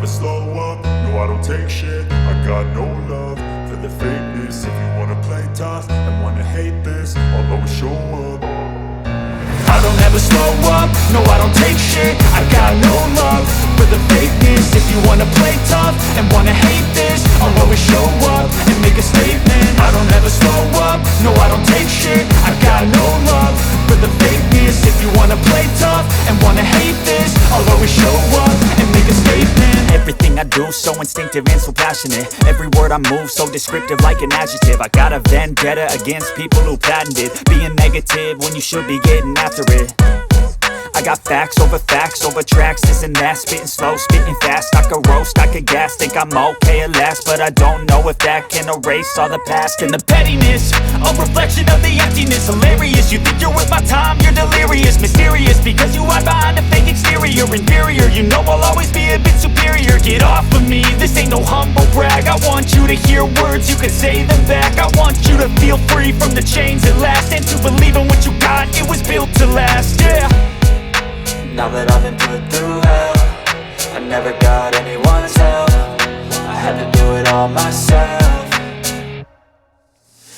slow up, no I don't take shit. I got no love for the fakeness. If you wanna play tough and wanna hate this, I'll always show up. I don't ever slow up, no I don't take shit. I got no love for the fakeness. If you wanna play tough and wanna hate this, I'll always show up and make a statement. I don't ever slow up, no I don't take shit. I got no love for the fakeness. If you wanna play tough and wanna hate this, I'll always show up and make a statement. Everything I do so instinctive and so passionate. Every word I move so descriptive like an adjective. I got a vendetta against people who patented being negative when you should be getting after it. I got facts over tracks, this and that. Spitting slow, spitting fast, I could roast, I could gas. Think I'm okay at last, but I don't know if that can erase all the past. And the pettiness, a reflection of the emptiness. Hilarious, you think you're worth my time, you're delirious. Mysterious, because you hide behind a fake exterior. Inferior, you know I'll always be a bit superior. Get off of me, this ain't no humble brag. I want you to hear words, you can say them back. I want you to feel free from the chains at last, and to believe in what you got, it was built to last, yeah. Now that I've been put through hell, I never got anyone's help. I had to do it all myself.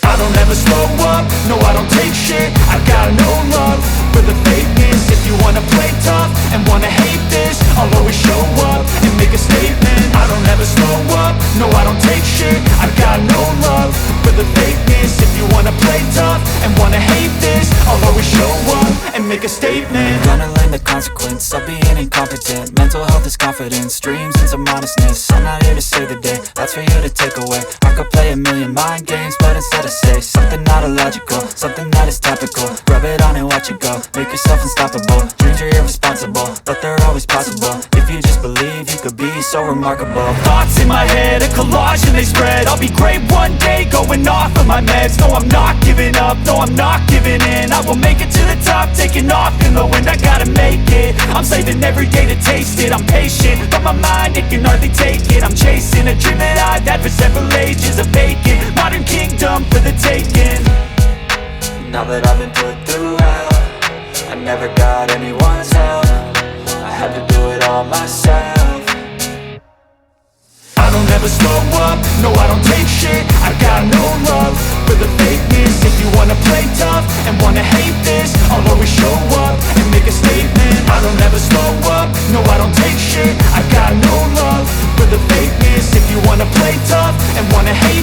I don't ever slow up, no I don't take shit. I got no love for the fakeness. If you wanna play tough and wanna hate this, I'll always show up and make a statement. I don't ever slow up, no I don't take shit. I got no love for the fakeness. If you wanna play tough and wanna hate this, I'll always show up and make a statement. Gonna learn the consequence of being incompetent. Mental health is confidence, dreams and some honestness. I'm not here to save the day, that's for you to take away. I could play a million mind games, but instead I say something not illogical, something that is topical. Rub it on and watch it go, make yourself unstoppable. Dreams are irresponsible, but they're always possible. If you just believe, you could be so remarkable. Thoughts in my head, a collage and they spread. I'll be great one day, going off of my meds. No, I'm not giving up, no, I'm not giving in. I will make it to the top, taking off in the wind. I gotta make it, I'm saving every day to taste it. I'm patient, but my mind, it can hardly take it. I'm chasing a dream that I've had for several ages. A vacant, modern kingdom for the taking. Now that I've been put through hell, I never got anyone's help. I had to do it all myself. I don't ever slow up, no I don't take shit. I got no love for the fakeness. If you wanna play tough and wanna hate this, I'll always show up and make a statement. I don't ever slow up, no I don't take shit. I got no love for the fakeness. If you wanna play tough and wanna hate